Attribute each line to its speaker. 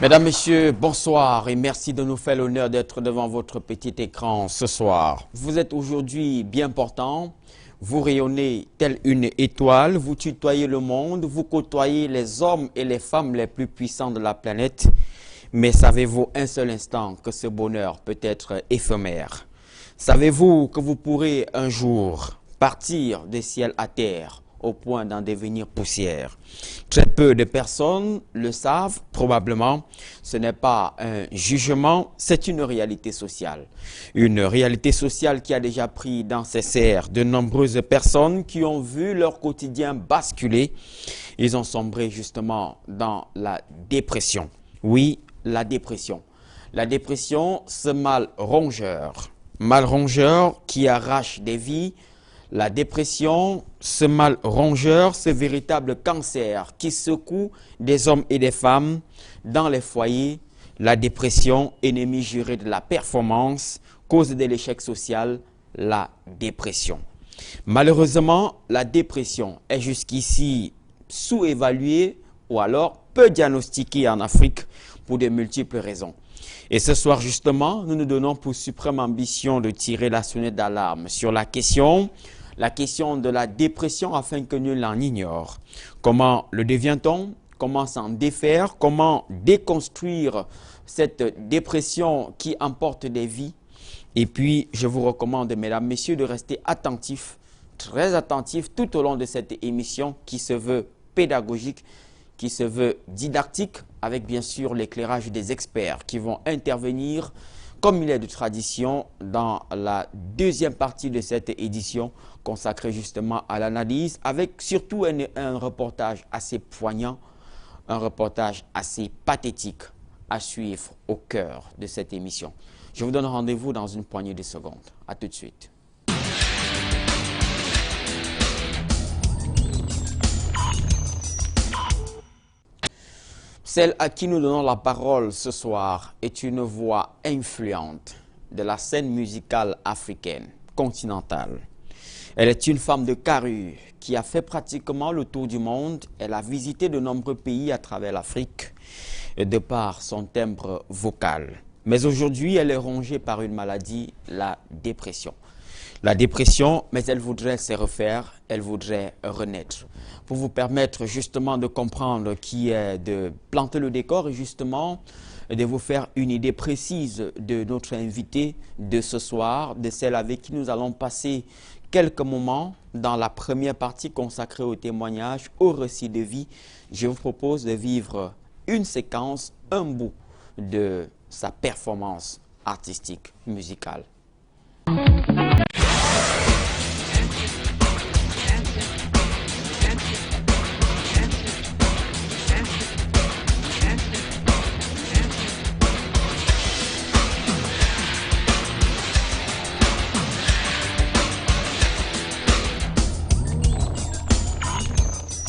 Speaker 1: Mesdames, Messieurs, bonsoir et merci de nous faire l'honneur d'être devant votre petit écran ce soir. Vous êtes aujourd'hui bien portant, vous rayonnez telle une étoile, vous tutoyez le monde, vous côtoyez les hommes et les femmes les plus puissants de la planète. Mais savez-vous un seul instant que ce bonheur peut être éphémère? Savez-vous que vous pourrez un jour partir du ciel à terre au point d'en devenir poussière? Très peu de personnes le savent, probablement. Ce n'est pas un jugement, c'est une réalité sociale. Une réalité sociale qui a déjà pris dans ses serres de nombreuses personnes qui ont vu leur quotidien basculer. Ils ont sombré justement dans la dépression. Oui, la dépression. La dépression, ce mal rongeur. Mal rongeur qui arrache des vies. La dépression, ce mal rongeur, ce véritable cancer qui secoue des hommes et des femmes dans les foyers. La dépression, ennemi juré de la performance, cause de l'échec social, la dépression. Malheureusement, la dépression est jusqu'ici sous-évaluée ou alors peu diagnostiquée en Afrique pour de multiples raisons. Et ce soir, justement, nous nous donnons pour suprême ambition de tirer la sonnette d'alarme sur la question de la dépression afin que nul n'en ignore. Comment le devient-on? Comment s'en défaire? Comment déconstruire cette dépression qui emporte des vies? Et puis, je vous recommande, mesdames, messieurs, de rester attentifs, très attentifs tout au long de cette émission qui se veut pédagogique, qui se veut didactique, avec bien sûr l'éclairage des experts qui vont intervenir comme il est de tradition dans la deuxième partie de cette édition consacrée justement à l'analyse, avec surtout un reportage assez poignant, un reportage assez pathétique à suivre au cœur de cette émission. Je vous donne rendez-vous dans une poignée de secondes. À tout de suite. Celle à qui nous donnons la parole ce soir est une voix influente de la scène musicale africaine, continentale. Elle est une femme de carrure qui a fait pratiquement le tour du monde. Elle a visité de nombreux pays à travers l'Afrique de par son timbre vocal. Mais aujourd'hui, elle est rongée par une maladie, la dépression. La dépression, mais elle voudrait se refaire, elle voudrait renaître. Pour vous permettre justement de comprendre qui est, de planter le décor et justement de vous faire une idée précise de notre invitée de ce soir, de celle avec qui nous allons passer quelques moments dans la première partie consacrée au témoignage, au récit de vie. Je vous propose de vivre une séquence, un bout de sa performance artistique, musicale.